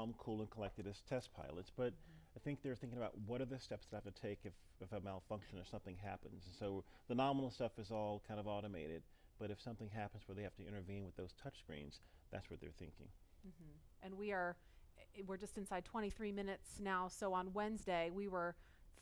calm, cool, and collected as test pilots, but I think they're thinking about what are the steps that I have to take if a malfunction or something happens. And so the nominal stuff is all kind of automated, but if something happens where they have to intervene with those touch screens, that's what they're thinking. And we're just inside 23 minutes now. So on Wednesday, we were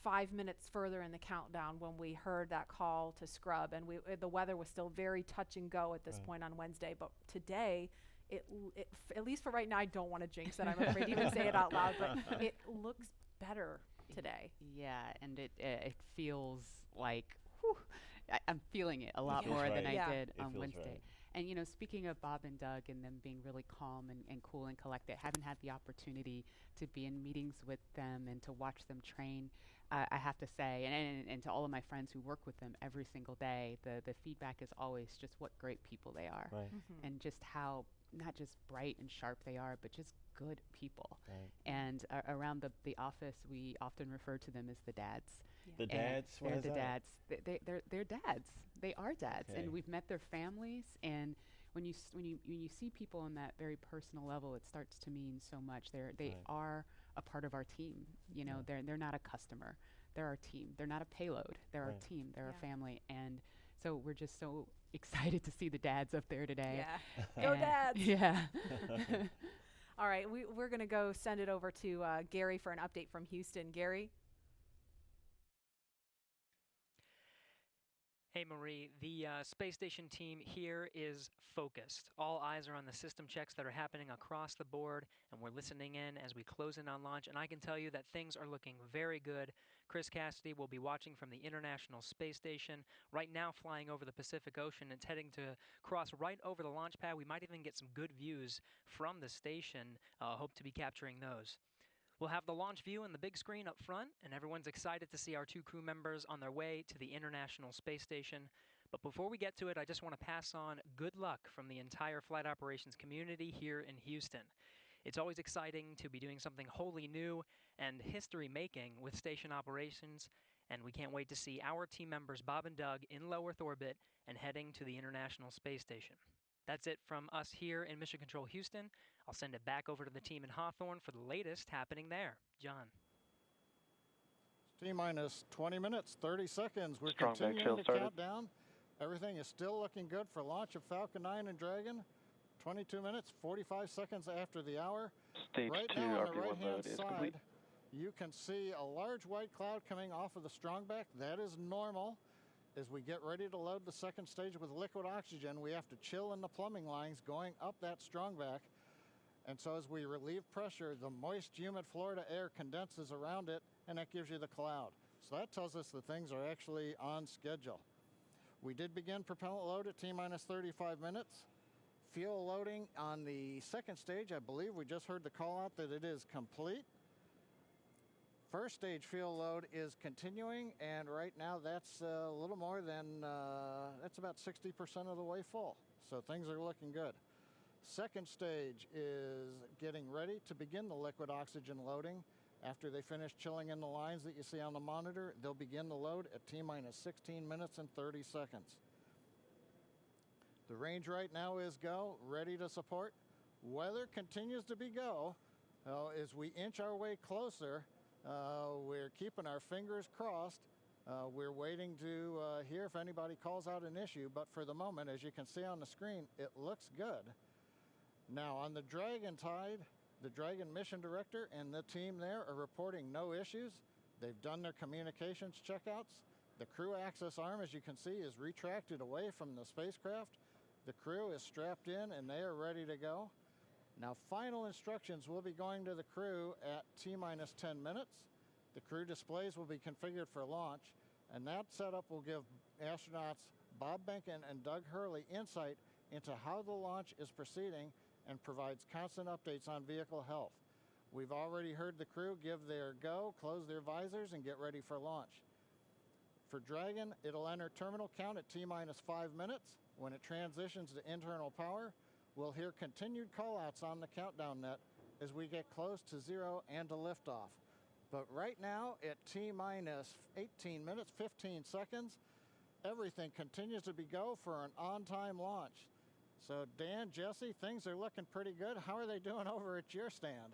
5 minutes further in the countdown when we heard that call to scrub, and the weather was still very touch and go at this Right. point on Wednesday. But today, at least for right now, I don't want to jinx it. I'm afraid to even say it out loud, but it looks better today. Yeah, and it feels like whew, I'm feeling it a lot feels more than right. I Yeah. did It on feels Wednesday. right. And speaking of Bob and Doug and them being really calm and cool and collected, having had the opportunity to be in meetings with them and to watch them train, I have to say, and to all of my friends who work with them every single day, the feedback is always just what great people they are, Right. and just how not just bright and sharp they are, but just good people. Right. And around the office, we often refer to them as the dads. Yeah. The And dads, why they're is the that? dads. They're dads. They are dads, Okay. and we've met their families. And when you see people on that very personal level, it starts to mean so much. They Right. are a part of our team. Yeah. They're not a customer. They're our team. They're not a payload. They're our Right. team. They're Yeah. a family. And so we're just so excited to see the dads up there today. Yeah. Go And- Dads! Yeah. All right, we're going to go send it over to Gary for an update from Houston. Gary? Hey Marie, the space station team here is focused. All eyes are on the system checks that are happening across the board, and we're listening in as we close in on launch, and I can tell you that things are looking very good. Chris Cassidy will be watching from the International Space Station, right now flying over the Pacific Ocean. It's heading to cross right over the launch pad. We might even get some good views from the station. Hope to be capturing those. We'll have the launch view and the big screen up front, and everyone's excited to see our two crew members on their way to the International Space Station. But before we get to it, I just want to pass on good luck from the entire flight operations community here in Houston. It's always exciting to be doing something wholly new and history-making with station operations, and we can't wait to see our team members Bob and Doug in low Earth orbit and heading to the International Space Station. That's it from us here in Mission Control Houston. I'll send it back over to the team in Hawthorne for the latest happening there. John. T-minus 20 minutes, 30 seconds. We're Strong back continuing tail to started. count down. Everything is still looking good for launch of Falcon 9 and Dragon. 22 minutes, 45 seconds after the hour. Stage Right 2 now on the RP1 right-hand load is complete. side, you can see a large white cloud coming off of the strongback. That is normal. As we get ready to load the second stage with liquid oxygen, we have to chill in the plumbing lines going up that strongback. And so as we relieve pressure, the moist, humid Florida air condenses around it, and that gives you the cloud. So that tells us that things are actually on schedule. We did begin propellant load at T-minus 35 minutes. Fuel loading on the second stage, I believe we just heard the call out that it is complete. First stage fuel load is continuing, and right now that's a little more than, that's about 60% of the way full. So things are looking good. Second stage is getting ready to begin the liquid oxygen loading. After they finish chilling in the lines that you see on the monitor, they'll begin the load at T-minus 16 minutes and 30 seconds. The range right now is go, ready to support. Weather continues to be go. As we inch our way closer, we're keeping our fingers crossed. We're waiting to hear if anybody calls out an issue, but for the moment, as you can see on the screen, it looks good. Now on the Dragon side, the Dragon mission director and the team there are reporting no issues. They've done their communications checkouts. The crew access arm, as you can see, is retracted away from the spacecraft. The crew is strapped in and they are ready to go. Now final instructions will be going to the crew at T-minus 10 minutes. The crew displays will be configured for launch, and that setup will give astronauts Bob Behnken and Doug Hurley insight into how the launch is proceeding and provides constant updates on vehicle health. We've already heard the crew give their go, close their visors, and get ready for launch. For Dragon, it'll enter terminal count at T-minus 5 minutes. When it transitions to internal power, we'll hear continued callouts on the countdown net as we get close to zero and to liftoff. But right now, at T-minus 18 minutes, 15 seconds, everything continues to be go for an on-time launch. So Dan, Jesse, things are looking pretty good. How are they doing over at your stand?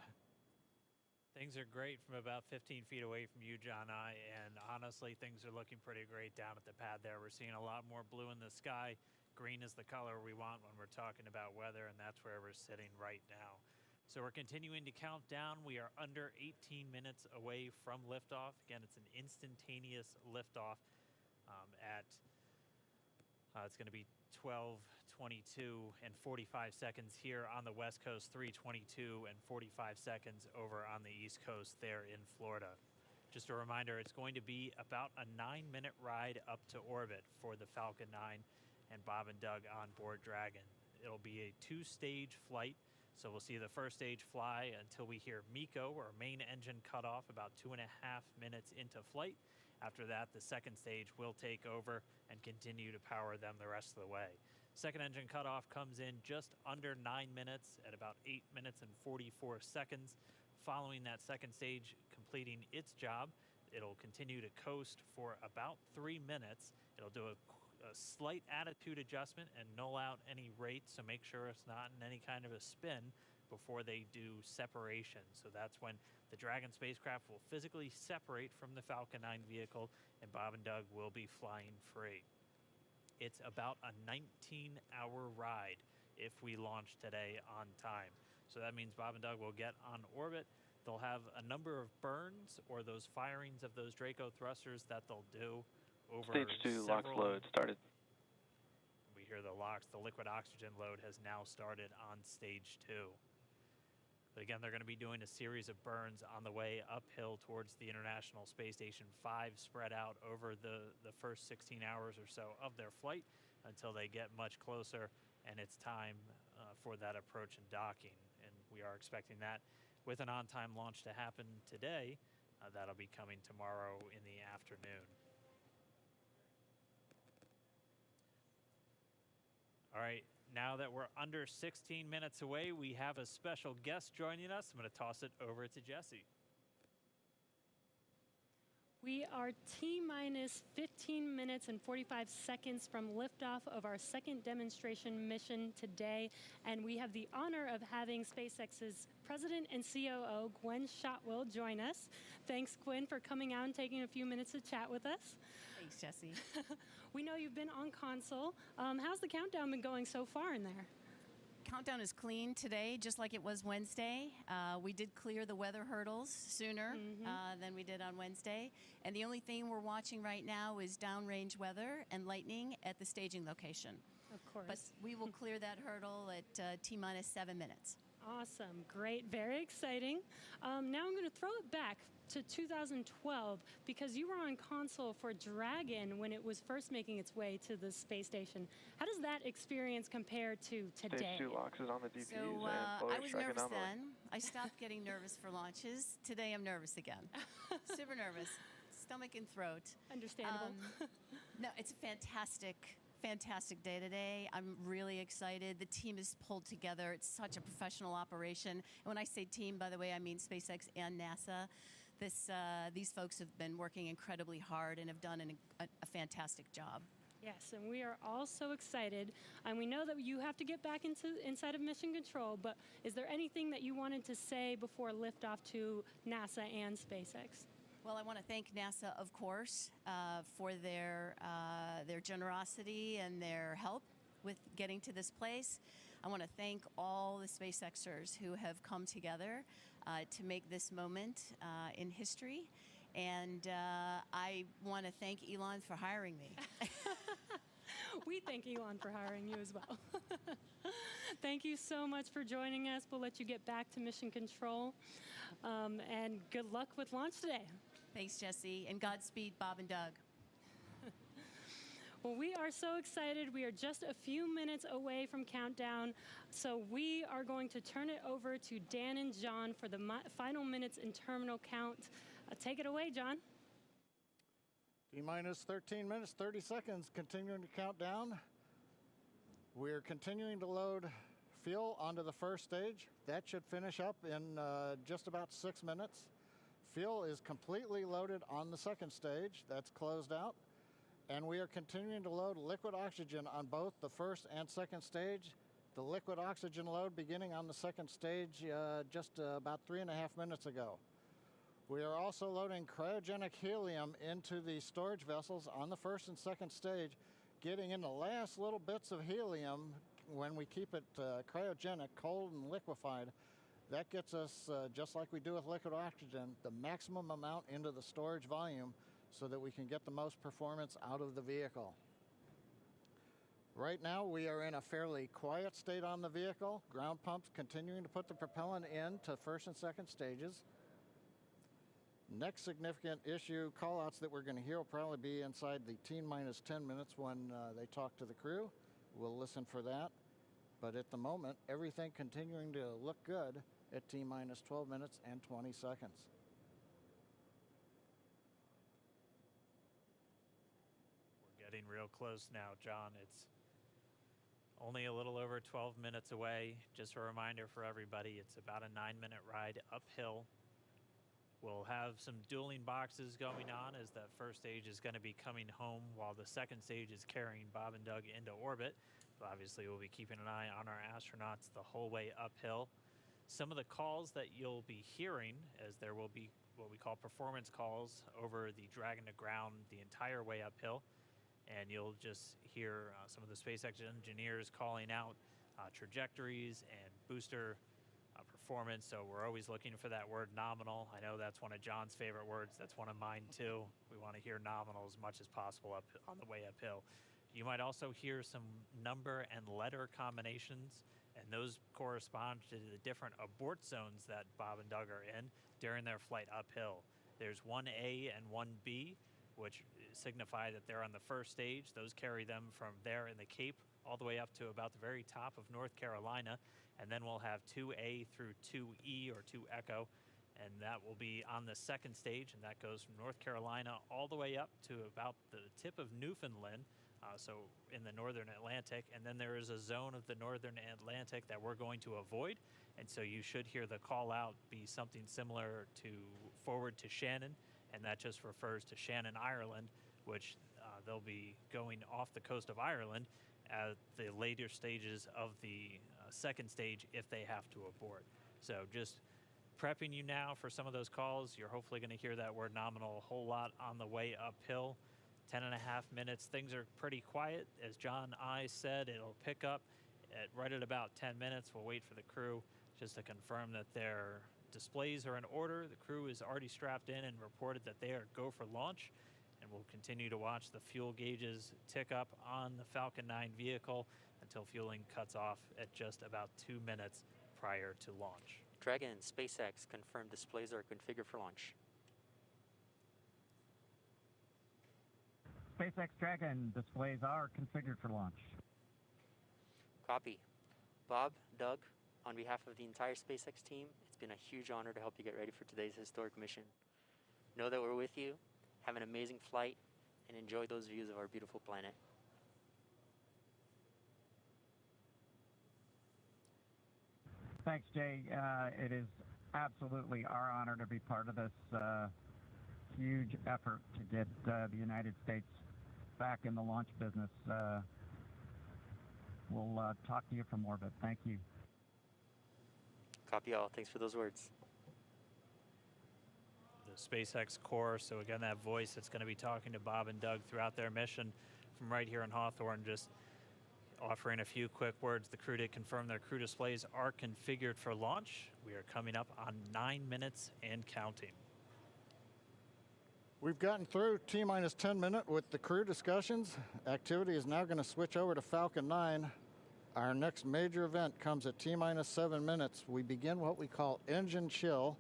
Things are great from about 15 feet away from you, John. And honestly, things are looking pretty great down at the pad there. We're seeing a lot more blue in the sky. Green is the color we want when we're talking about weather, and that's where we're sitting right now. So we're continuing to count down. We are under 18 minutes away from liftoff. Again, it's an instantaneous liftoff it's going to be 12:22 and 45 seconds here on the West Coast, 3:22 and 45 seconds over on the East Coast there in Florida. Just a reminder, it's going to be about a 9-minute ride up to orbit for the Falcon 9 and Bob and Doug on board Dragon. It'll be a 2-stage flight, so we'll see the first stage fly until we hear MECO, or main engine cutoff, about 2.5 minutes into flight. After that, the second stage will take over and continue to power them the rest of the way. Second engine cutoff comes in just under 9 minutes at about 8 minutes and 44 seconds. Following that second stage completing its job, it'll continue to coast for about 3 minutes. It'll do a slight attitude adjustment and null out any rates, so make sure it's not in any kind of a spin before they do separation. So that's when the Dragon spacecraft will physically separate from the Falcon 9 vehicle, and Bob and Doug will be flying free. It's about a 19-hour ride if we launch today on time. So that means Bob and Doug will get on orbit. They'll have a number of burns, or those firings of those Draco thrusters that they'll do over Stage 2 LOX load started. We hear the LOX. The liquid oxygen load has now started on stage 2. But again, they're going to be doing a series of burns on the way uphill towards the International Space Station 5, spread out over the first 16 hours or so of their flight until they get much closer, and it's time for that approach and docking. And we are expecting that with an on-time launch to happen today. That'll be coming tomorrow in the afternoon. All right, now that we're under 16 minutes away, we have a special guest joining us. I'm going to toss it over to Jesse. We are T-minus 15 minutes and 45 seconds from liftoff of our second demonstration mission today, and we have the honor of having SpaceX's President and COO, Gwen Shotwell, join us. Thanks, Gwen, for coming out and taking a few minutes to chat with us. Thanks, Jesse. We know you've been on console. How's the countdown been going so far in there? Countdown is clean today, just like it was Wednesday. We did clear the weather hurdles sooner than we did on Wednesday. And the only thing we're watching right now is downrange weather and lightning at the staging location. Of course. But we will clear that hurdle at T-minus 7 minutes. Awesome. Great. Very exciting. Now I'm going to throw it back to 2012 because you were on console for Dragon when it was first making its way to the space station. How does that experience compare to today? Stage 2 LOX is on the DPUs So and I was Dragon nervous on the way. then. I stopped getting nervous for launches. Today I'm nervous again. Super nervous. Stomach and throat. Understandable. No, it's a fantastic day today. I'm really excited. The team is pulled together. It's such a professional operation. And when I say team, by the way, I mean SpaceX and NASA. These folks have been working incredibly hard and have done a fantastic job. Yes, and we are all so excited. And we know that you have to get back inside of Mission Control, but is there anything that you wanted to say before liftoff to NASA and SpaceX? Well, I want to thank NASA, of course, for their generosity and their help with getting to this place. I want to thank all the SpaceXers who have come together to make this moment in history. And I want to thank Elon for hiring me. We thank Elon for hiring you as well. Thank you so much for joining us. We'll let you get back to Mission Control. And good luck with launch today. Thanks, Jesse. And Godspeed, Bob and Doug. Well, we are so excited. We are just a few minutes away from countdown. So we are going to turn it over to Dan and John for the final minutes in terminal count. Take it away, John. T-minus 13 minutes, 30 seconds, continuing to count down. We're continuing to load fuel onto the first stage. That should finish up in just about 6 minutes. Fuel is completely loaded on the second stage. That's closed out. And we are continuing to load liquid oxygen on both the first and second stage. The liquid oxygen load beginning on the second stage just about 3.5 minutes ago. We are also loading cryogenic helium into the storage vessels on the first and second stage, getting in the last little bits of helium when we keep it cryogenic, cold and liquefied. That gets us, just like we do with liquid oxygen, the maximum amount into the storage volume so that we can get the most performance out of the vehicle. Right now we are in a fairly quiet state on the vehicle. Ground pumps continuing to put the propellant in to first and second stages. Next significant issue callouts that we're going to hear will probably be inside the T-minus 10 minutes when they talk to the crew. We'll listen for that. But at the moment, everything continuing to look good at T-minus 12 minutes and 20 seconds. We're getting real close now, John. It's only a little over 12 minutes away. Just a reminder for everybody, it's about a 9-minute ride uphill. We'll have some dueling boxes going on as that first stage is going to be coming home while the second stage is carrying Bob and Doug into orbit. But obviously, we'll be keeping an eye on our astronauts the whole way uphill. Some of the calls that you'll be hearing, as there will be what we call performance calls over the Dragon to ground the entire way uphill. And you'll just hear some of the SpaceX engineers calling out trajectories and booster performance. So we're always looking for that word nominal. I know that's one of John's favorite words. That's one of mine too. We want to hear nominal as much as possible up on the way uphill. You might also hear some number and letter combinations, and those correspond to the different abort zones that Bob and Doug are in during their flight uphill. There's 1A and 1B, which signify that they're on the first stage. Those carry them from there in the Cape all the way up to about the very top of North Carolina. And then we'll have 2A through 2E or 2 Echo, and that will be on the second stage, and that goes from North Carolina all the way up to about the tip of Newfoundland, so in the northern Atlantic. And then there is a zone of the northern Atlantic that we're going to avoid, and so you should hear the call out be something similar to forward to Shannon, and that just refers to Shannon, Ireland, which they'll be going off the coast of Ireland at the later stages of the second stage if they have to abort. So just prepping you now for some of those calls. You're hopefully going to hear that word nominal a whole lot on the way uphill. 10.5 minutes. Things are pretty quiet. As John I said, it'll pick up right at about 10 minutes. We'll wait for the crew just to confirm that their displays are in order. The crew is already strapped in and reported that they are go for launch. And we'll continue to watch the fuel gauges tick up on the Falcon 9 vehicle until fueling cuts off at just about 2 minutes prior to launch. Dragon, SpaceX, confirmed displays are configured for launch. SpaceX Dragon, displays are configured for launch. Copy. Bob, Doug, on behalf of the entire SpaceX team, it's been a huge honor to help you get ready for today's historic mission. Know that we're with you. Have an amazing flight and enjoy those views of our beautiful planet. Thanks, Jay. It is absolutely our honor to be part of this huge effort to get the United States back in the launch business. We'll talk to you from orbit. Thank you. Copy all. Thanks for those words. The SpaceX Corps, so again, that voice that's going to be talking to Bob and Doug throughout their mission from right here in Hawthorne, just offering a few quick words. The crew did confirm their crew displays are configured for launch. We are coming up on 9 minutes and counting. We've gotten through T-minus 10 minute with the crew discussions. Activity is now going to switch over to Falcon 9. Our next major event comes at T-minus 7 minutes. We begin what we call engine chill.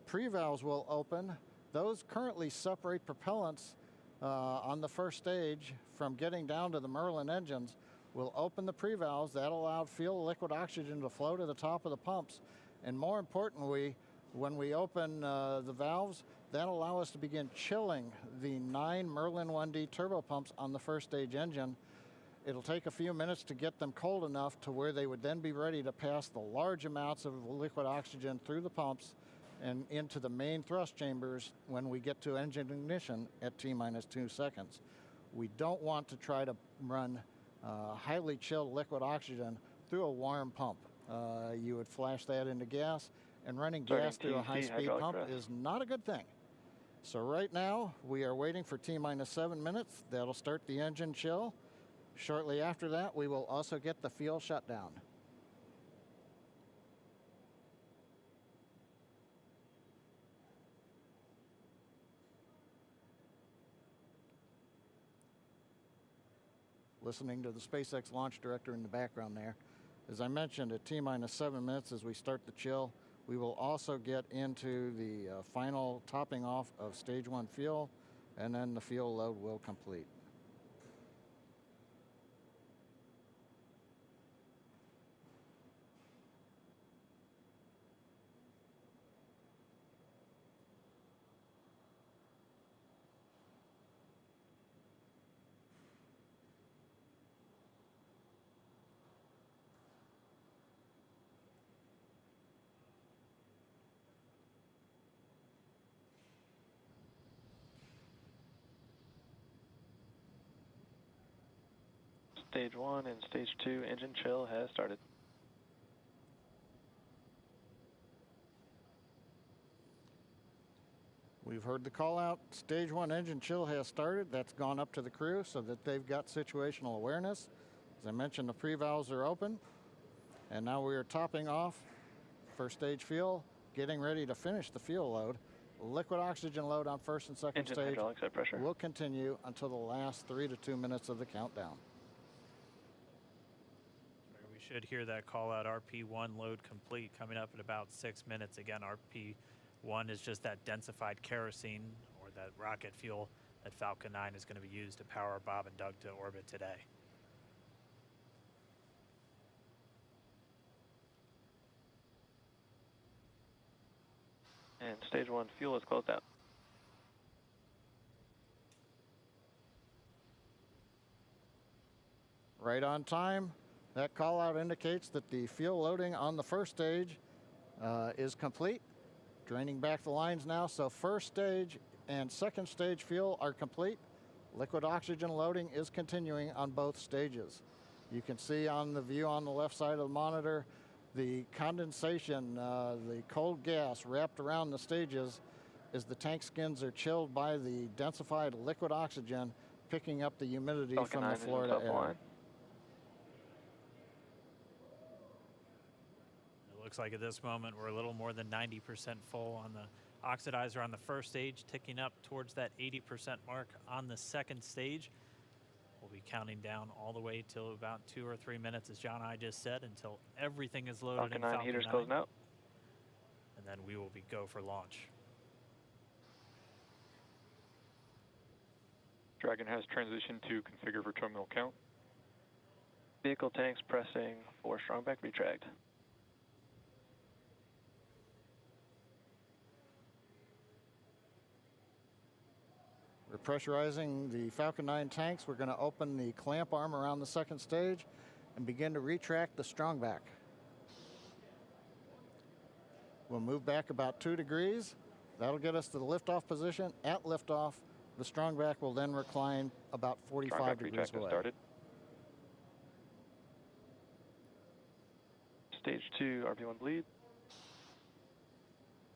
Pre-valves will open. Those currently separate propellants on the first stage from getting down to the Merlin engines. We'll open the pre-valves. That allowed fuel liquid oxygen to flow to the top of the pumps. And more importantly, when we open the valves, that allow us to begin chilling the 9 Merlin 1D turbopumps on the first stage engine. It'll take a few minutes to get them cold enough to where they would then be ready to pass the large amounts of liquid oxygen through the pumps and into the main thrust chambers when we get to engine ignition at T-minus 2 seconds. We don't want to try to run highly chilled liquid oxygen through a warm pump. You would flash that into gas and running Starting gas through a TC high-speed hydraulic pump press. is not a good thing. So right now, we are waiting for T-minus 7 minutes. That'll start the engine chill. Shortly after that, we will also get the fuel shutdown. Listening to the SpaceX launch director in the background there. As I mentioned, at T-minus 7 minutes as we start the chill, we will also get into the final topping off of stage 1 fuel, and then the fuel load will complete. Stage 1 and Stage 2 engine chill has started. We've heard the call out. Stage 1 engine chill has started. That's gone up to the crew so that they've got situational awareness. As I mentioned, the pre-valves are open. And now we are topping off first stage fuel, getting ready to finish the fuel load. Liquid oxygen load on first and second Engine stage hydraulics at pressure. will continue until the last 3 to 2 minutes of the countdown. We should hear that call out RP1 load complete coming up in about 6 minutes. Again, RP1 is just that densified kerosene or that rocket fuel that Falcon 9 is going to be used to power Bob and Doug to orbit today. And Stage 1 fuel is closed out. Right on time. That call out indicates that the fuel loading on the first stage is complete. Draining back the lines now, so first stage and second stage fuel are complete. Liquid oxygen loading is continuing on both stages. You can see on the view on the left side of the monitor the condensation, the cold gas wrapped around the stages as the tank skins are chilled by the densified liquid oxygen, picking up the humidity Falcon from 9 the Florida engines air. offline. It looks like at this moment we're a little more than 90% full on the oxidizer on the first stage, ticking up towards that 80% mark on the second stage. We'll be counting down all the way till about 2 or 3 minutes, as John and I just said, until everything is loaded Falcon in 9 Falcon heaters 9. closing out. And then we will be go for launch. Dragon has transitioned to configure for terminal count. Vehicle tanks pressing for strongback retract. We're pressurizing the Falcon 9 tanks. We're going to open the clamp arm around the second stage and begin to retract the strongback. We'll move back about 2 degrees. That'll get us to the liftoff position. At liftoff, the strongback will then recline about 45 Strongback degrees retract has away. started. Stage 2 RP1 bleed.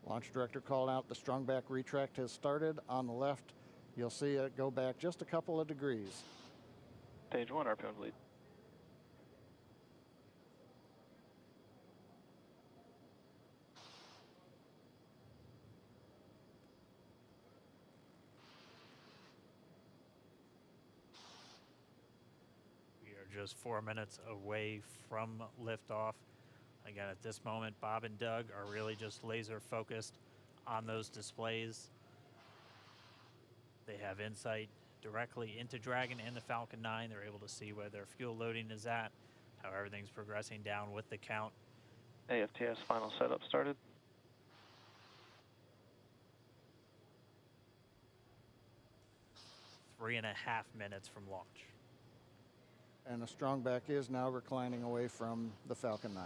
Launch director called out the strongback retract has started. On the left, you'll see it go back just a couple of degrees. Stage 1 RP1 bleed. We are just 4 minutes away from liftoff. Again, at this moment, Bob and Doug are really just laser focused on those displays. They have insight directly into Dragon and the Falcon 9. They're able to see where their fuel loading is at, how everything's progressing down with the count. AFTS final setup started. Three and a half minutes from launch. And the strongback is now reclining away from the Falcon 9.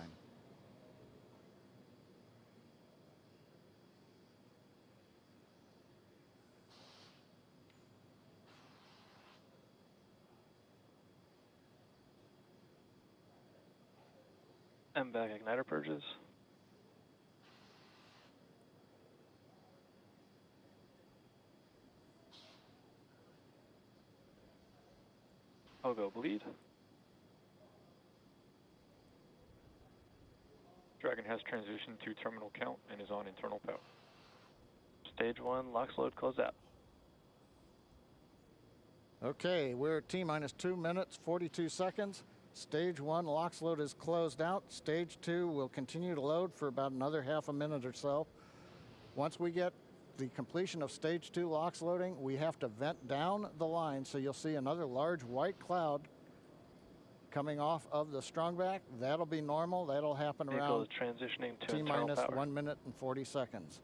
MVAC igniter purges. I'll go bleed. Dragon has transitioned to terminal count and is on internal power. Stage 1, LOX load closed out. Okay, we're at T-minus 2 minutes, 42 seconds. Stage 1 LOX load is closed out. Stage 2 will continue to load for about another half a minute or so. Once we get the completion of Stage 2 LOX loading, we have to vent down the line, so you'll see another large white cloud coming off of the strongback. That'll be normal. That'll happen Vehicle around is transitioning to internal T-minus power. 1 minute and 40 seconds.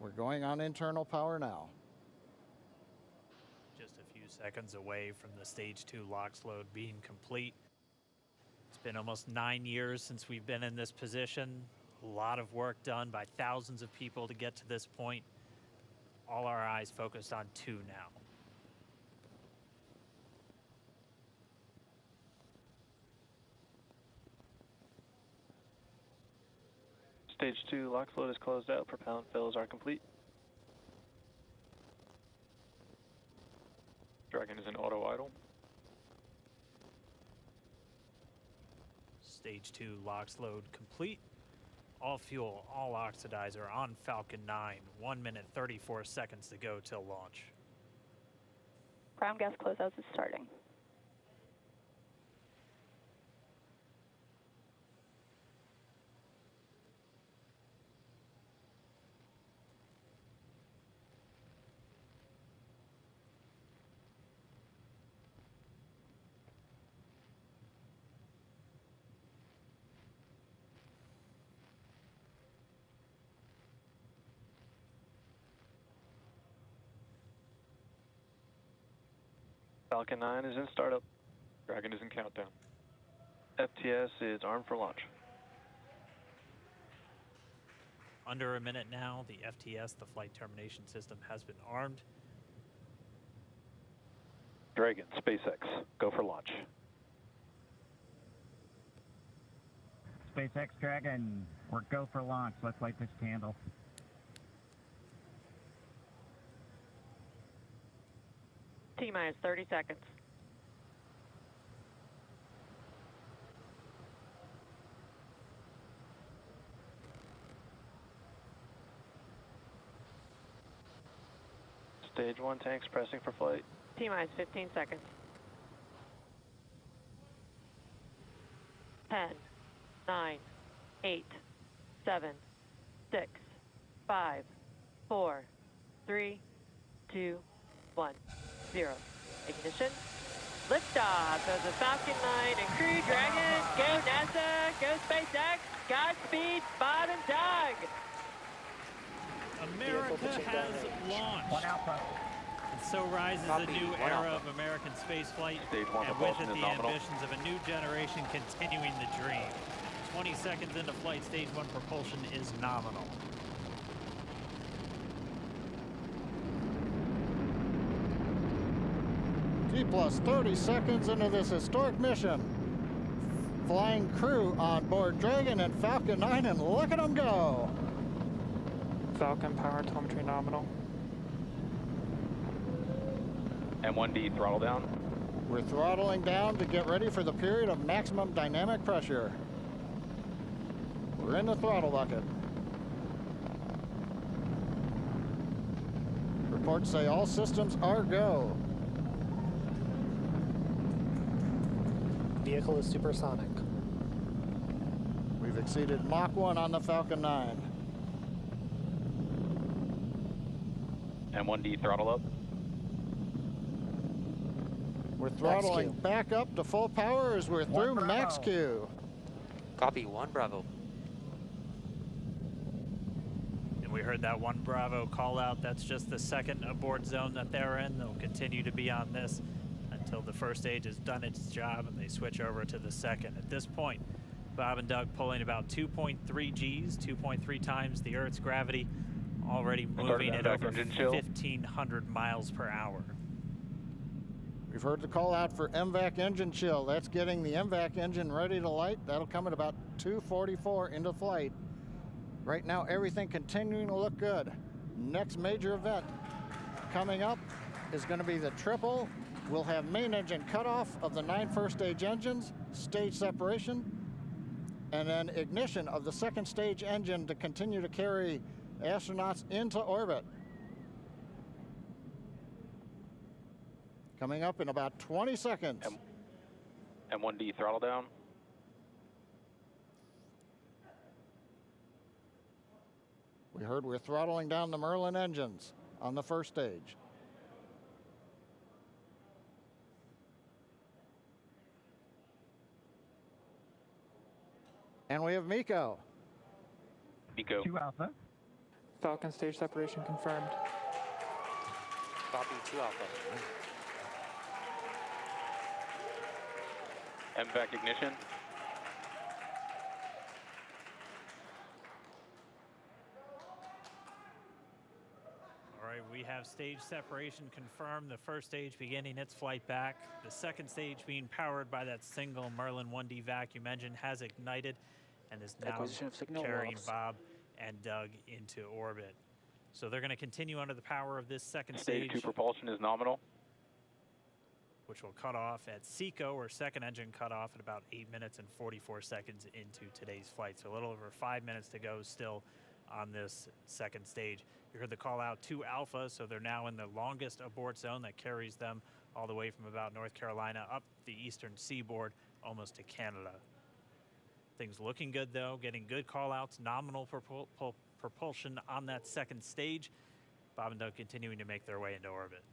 We're going on internal power now. Just a few seconds away from the Stage 2 LOX load being complete. It's been almost 9 years since we've been in this position. A lot of work done by thousands of people to get to this point. All our eyes focused on 2 now. Stage 2 LOX load is closed out. Propellant fills are complete. Dragon is in auto idle. Stage 2 LOX load complete. All fuel, all oxidizer on Falcon 9. 1 minute, 34 seconds to go till launch. Ground gas closeouts is starting. Falcon 9 is in startup. Dragon is in countdown. FTS is armed for launch. Under a minute now, the FTS, the flight termination system, has been armed. Dragon, SpaceX, go for launch. SpaceX Dragon, we're go for launch. Let's light this candle. T-minus 30 seconds. Stage 1 tanks pressing for flight. T-minus 15 seconds. 10, 9, 8, 7, 6, 5, 4, 3, 2, 1, 0. Ignition. Liftoff of the Falcon 9 and Crew Dragon. Go NASA, go SpaceX, Godspeed, Bob and Doug. America has launched. And so rises a new era of American spaceflight, and with it the ambitions of a new generation continuing the dream. 20 seconds into flight, Stage 1 propulsion is nominal. T plus 30 seconds into this historic mission. Flying crew on board Dragon and Falcon 9, and look at them go. Falcon power telemetry nominal. M1D throttle down. We're throttling down to get ready for the period of maximum dynamic pressure. We're in the throttle bucket. Reports say all systems are go. Vehicle is supersonic. We've exceeded Mach 1 on the Falcon 9. M1D throttle up. We're throttling back up to full power as we're through max Q. Copy, 1 Bravo. And we heard that 1 Bravo call out. That's just the second abort zone that they're in. They'll continue to be on this until the first stage has done its job and they switch over to the second. At this point, Bob and Doug pulling about 2.3 Gs, 2.3 times the Earth's gravity, already moving at over 1,500 miles per hour. We've heard the call out for MVAC engine chill. That's getting the MVAC engine ready to light. That'll come at about 2:44 into flight. Right now, everything continuing to look good. Next major event coming up is going to be the triple We'll have main engine cutoff of the 9 first stage engines, stage separation, and then ignition of the second stage engine to continue to carry astronauts into orbit. Coming up in about 20 seconds. M1D throttle down. We heard we're throttling down the Merlin engines on the first stage. And we have MECO. MECO. 2 Alpha. Falcon stage separation confirmed. Copy, 2 Alpha. MVAC ignition. All right, we have stage separation confirmed. The first stage beginning its flight back. The second stage being powered by that single Merlin 1D vacuum engine has ignited and is now carrying Bob and Doug into orbit. So they're going to continue under the power of this second stage. Stage 2 propulsion is nominal. Which will cut off at SECO, or second engine cut off, at about 8 minutes and 44 seconds into today's flight. So a little over 5 minutes to go still on this second stage. You heard the call out to Alpha, so they're now in the longest abort zone that carries them all the way from about North Carolina up the eastern seaboard, almost to Canada. Things looking good though, getting good call outs, nominal propulsion on that second stage. Bob and Doug continuing to make their way into orbit.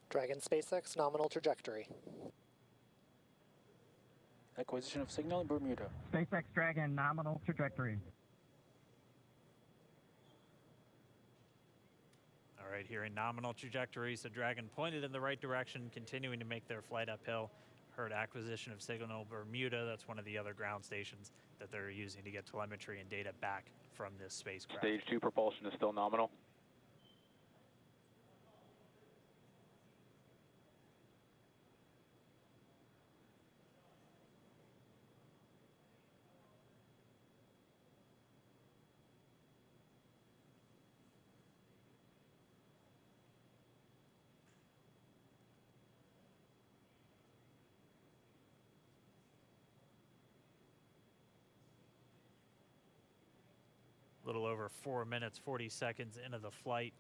Dragon SpaceX nominal trajectory. Acquisition of signal in Bermuda. SpaceX Dragon nominal trajectory. All right, here in nominal trajectory, so Dragon pointed in the right direction, continuing to make their flight uphill. Heard acquisition of signal Bermuda. That's one of the other ground stations that they're using to get telemetry and data back from this spacecraft. Stage 2 propulsion is still nominal. Little over 4 minutes, 40 seconds into the flight.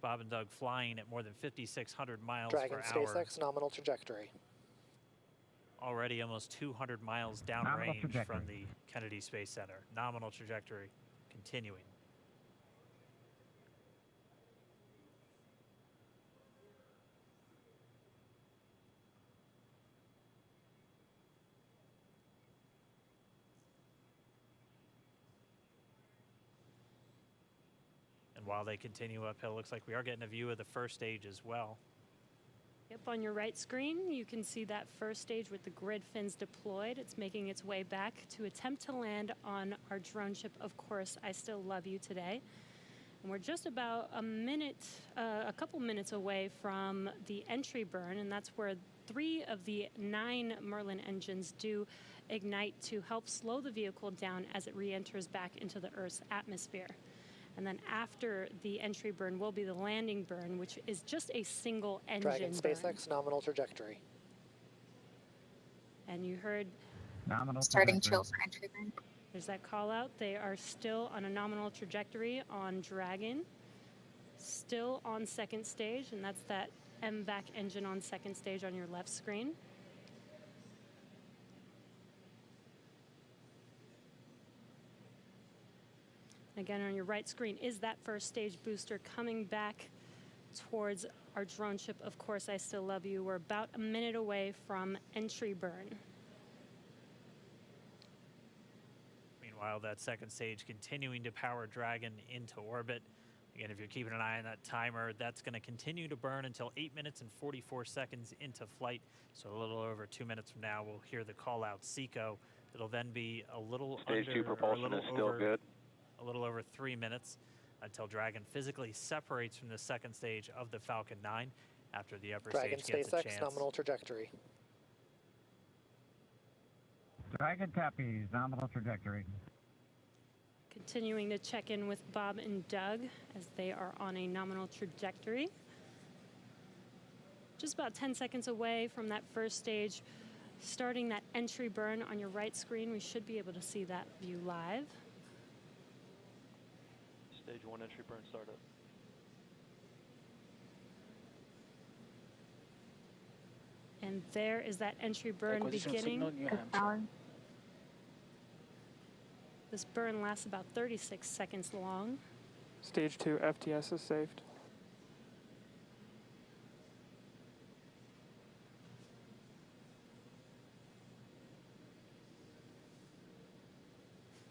Bob and Doug flying at more than 5,600 miles Dragon per hour. SpaceX nominal trajectory. Already almost 200 miles downrange from the Kennedy Space Center. Nominal trajectory continuing. And while they continue uphill, looks like we are getting a view of the first stage as well. Yep, on your right screen, you can see that first stage with the grid fins deployed. It's making its way back to attempt to land on our drone ship, Of Course, I Still Love You today. And we're just about a couple minutes away from the entry burn, and that's where 3 of the 9 Merlin engines do ignite to help slow the vehicle down as it re-enters back into the Earth's atmosphere. And then after the entry burn will be the landing burn, which is just a single engine Dragon SpaceX nominal trajectory. And you heard nominal starting chill for entry burn. There's that call out. They are still on a nominal trajectory on Dragon, still on second stage, and that's that MVAC engine on second stage on your left screen. Again, on your right screen is that first stage booster coming back towards our drone ship, Of Course, I Still Love You. We're about a minute away from entry burn. Meanwhile, that second stage continuing to power Dragon into orbit. Again, if you're keeping an eye on that timer, that's going to continue to burn until 8 minutes and 44 seconds into flight. So a little over 2 minutes from now, we'll hear the call out SECO. It'll then be a little Stage 2 propulsion is still good. A little over 3 minutes until Dragon physically separates from the second stage of the Falcon 9 after the upper Dragon stage gets a SpaceX chance. nominal trajectory. Dragon copies, nominal trajectory. Continuing to check in with Bob and Doug as they are on a nominal trajectory. Just about 10 seconds away from that first stage, starting that entry burn on your right screen. We should be able to see that view live. Stage 1 entry burn startup. And there is that entry burn Acquisition of beginning. signal, New Hampshire. This burn lasts about 36 seconds long. Stage 2 FTS is saved.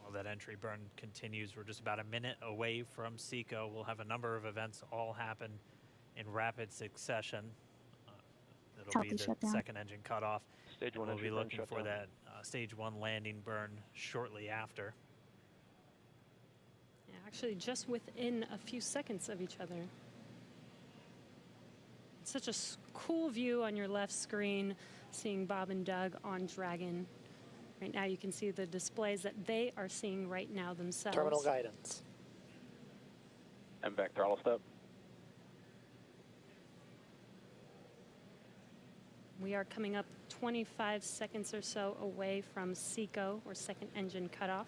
Well, that entry burn continues. We're just about a minute away from SECO. We'll have a number of events all happen in rapid succession. It'll be the second engine cutoff. Stage 1 we'll entry be burn looking shut for down. that stage 1 landing burn shortly after. Yeah, actually, just within a few seconds of each other. Such a cool view on your left screen, seeing Bob and Doug on Dragon. Right now, you can see the displays that they are seeing right now themselves. Terminal guidance. MVAC throttle step. We are coming up 25 seconds or so away from SECO, or second engine cutoff.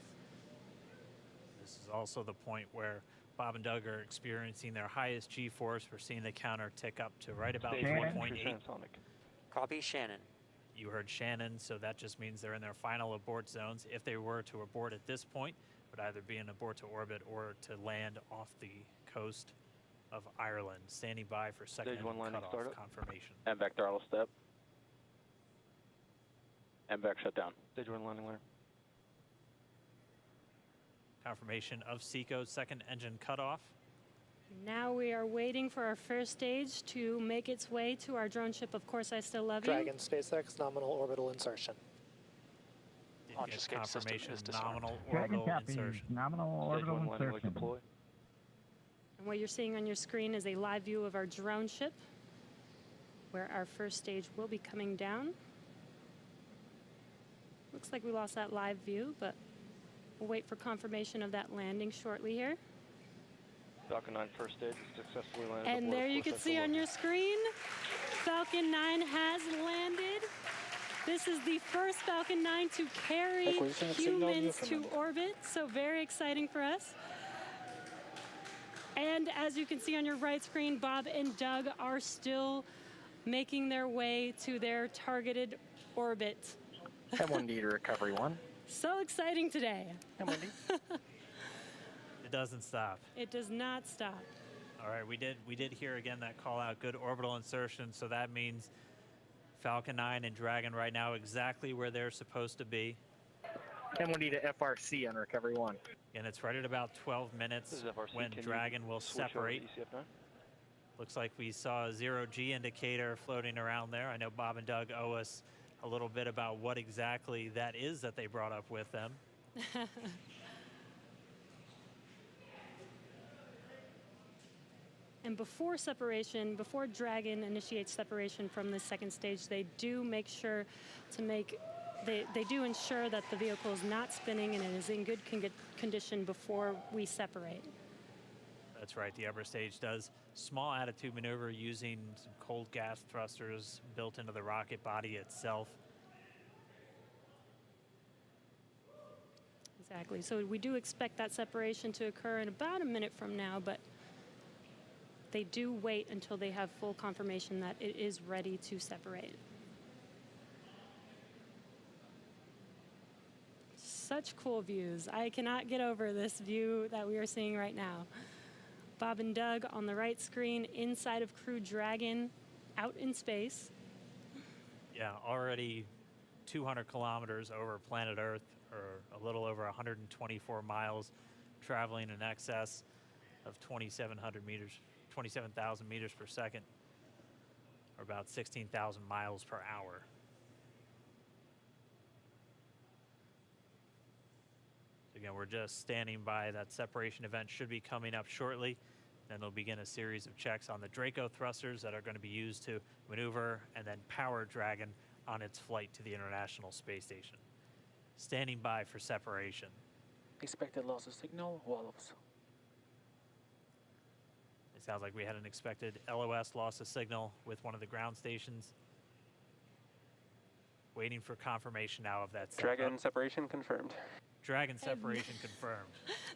This is also the point where Bob and Doug are experiencing their highest G-force. We're seeing the counter tick up to right about Stage 1 3.8. transonic. Copy, Shannon. You heard Shannon, so that just means they're in their final abort zones. If they were to abort at this point, it would either be an abort to orbit or to land off the coast of Ireland. Standing by for second Stage 1 landing cutoff startup. confirmation. MVAC throttle step. MVAC shut down. Stage 1 landing ladder. Confirmation of SECO's second engine cutoff. Now we are waiting for our first stage to make its way to our drone ship. Of course, I still love you. Dragon SpaceX nominal orbital insertion. Didn't Launch get escape system confirmation, is disarmed. nominal Dragon orbital copies. insertion. Nominal Stage 1 orbital landing leg insertion. deploy. And what you're seeing on your screen is a live view of our drone ship, where our first stage will be coming down. Looks like we lost that live view, but we'll wait for confirmation of that landing shortly here. Falcon 9 first stage is successfully landed. And aboard there you course can see XLR. on your screen, Falcon 9 has landed. This is the first Falcon 9 to carry Acquisition of signal, humans to Newfoundland. orbit, so very exciting for us. And as you can see on your right screen, Bob and Doug are still making their way to their targeted orbit. M1D to recovery 1. So exciting today. M1D. It doesn't stop. It does not stop. All right, we did hear again that call out, good orbital insertion, so that means Falcon 9 and Dragon right now exactly where they're supposed to be. M1D to FRC on recovery 1. And it's right at about 12 This minutes is FRC. when Can you Dragon will switch over to separate. ECF9? Looks like we saw a 0G indicator floating around there. I know Bob and Doug owe us a little bit about what exactly that is that they brought up with them. And before separation, before Dragon initiates separation from the second stage, they do make sure to they do ensure that the vehicle is not spinning and it is in good condition before we separate. That's right, the upper stage does small attitude maneuver using some cold gas thrusters built into the rocket body itself. Exactly. So we do expect that separation to occur in about a minute from now, but they do wait until they have full confirmation that it is ready to separate. Such cool views. I cannot get over this view that we are seeing right now. Bob and Doug on the right screen, inside of Crew Dragon, out in space. Yeah, already 200 kilometers over planet Earth, or a little over 124 miles, traveling in excess of 2,700 meters, 27,000 meters per second, or about 16,000 miles per hour. Again, we're just standing by. That separation event should be coming up shortly. Then they'll begin a series of checks on the Draco thrusters that are going to be used to maneuver and then power Dragon on its flight to the International Space Station. Standing by for separation. Expected loss of signal, wallows. It sounds like we had an expected LOS loss of signal with one of the ground stations. Waiting for confirmation now of that setup. Dragon separation confirmed. Dragon separation confirmed.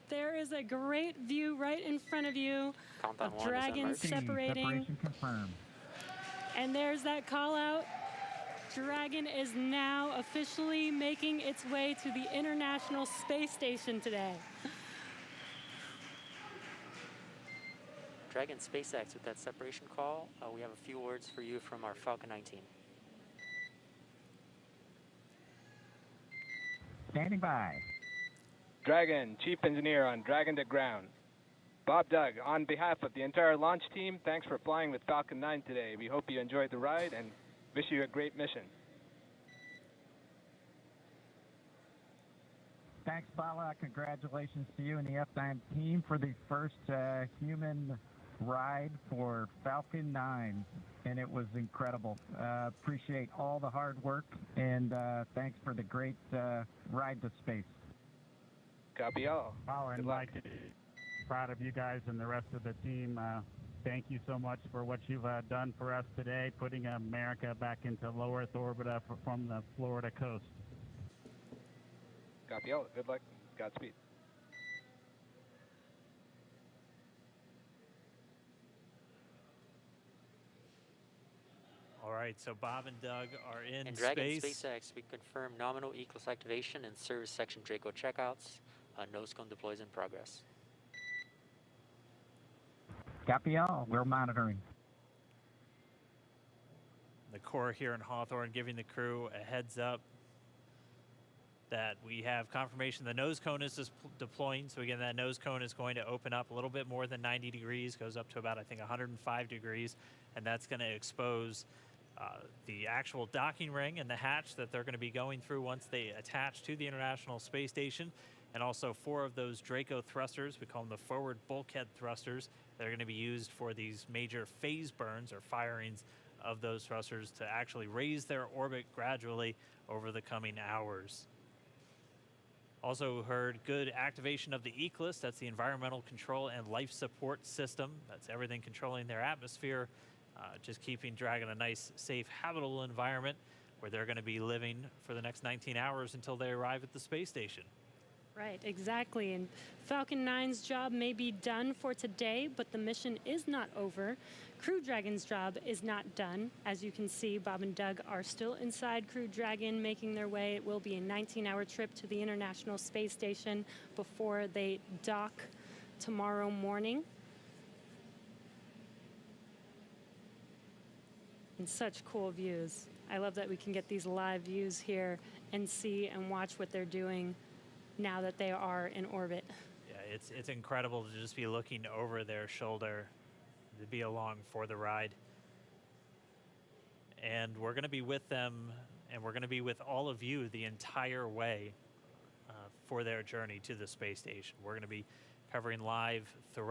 There is a great view right in front of you Countdown of one is Dragon emerged. separating. Separation confirmed. And there's that call out. Dragon is now officially making its way to the International Space Station today. Dragon SpaceX with that separation call. We have a few words for you from our Falcon 9 team. Standing by. Dragon, Chief Engineer on Dragon to Ground. Bob Doug, on behalf of the entire launch team, thanks for flying with Falcon 9 today. We hope you enjoyed the ride and wish you a great mission. Thanks, Bala. Congratulations to you and the F9 team for the first human ride for Falcon 9. And it was incredible. Appreciate all the hard work, and thanks for the great ride to space. Copy all. Oh, and Good luck. Mike, proud of you guys and the rest of the team. Thank you so much for what you've done for us today, putting America back into low Earth orbit from the Florida coast. Copy all. Good luck. Godspeed. All right, so Bob and Doug are in Dragon space. SpaceX, we confirm nominal E-Class activation and service section Draco checkouts. Nose cone deploys in progress. Copy all. We're monitoring. The Corps here in Hawthorne giving the crew a heads up that we have confirmation the nose cone is deploying. So again, that nose cone is going to open up a little bit more than 90 degrees, goes up to about, I think, 105 degrees, and that's going to expose the actual docking ring and the hatch that they're going to be going through once they attach to the International Space Station. And also 4 of those Draco thrusters, we call them the forward bulkhead thrusters, that are going to be used for these major phase burns or firings of those thrusters to actually raise their orbit gradually over the coming hours. Also heard good activation of the ECLSS, that's the Environmental Control and Life Support System. That's everything controlling their atmosphere, just keeping Dragon a nice, safe, habitable environment where they're going to be living for the next 19 hours until they arrive at the space station. Right, exactly. And Falcon 9's job may be done for today, but the mission is not over. Crew Dragon's job is not done. As you can see, Bob and Doug are still inside Crew Dragon, making their way. It will be a 19-hour trip to the International Space Station before they dock tomorrow morning. And such cool views. I love that we can get these live views here and see and watch what they're doing now that they are in orbit. Yeah, it's incredible to just be looking over their shoulder, to be along for the ride. And we're going to be with them, and we're going to be with all of you the entire way for their journey to the space station. We're going to be covering live throughout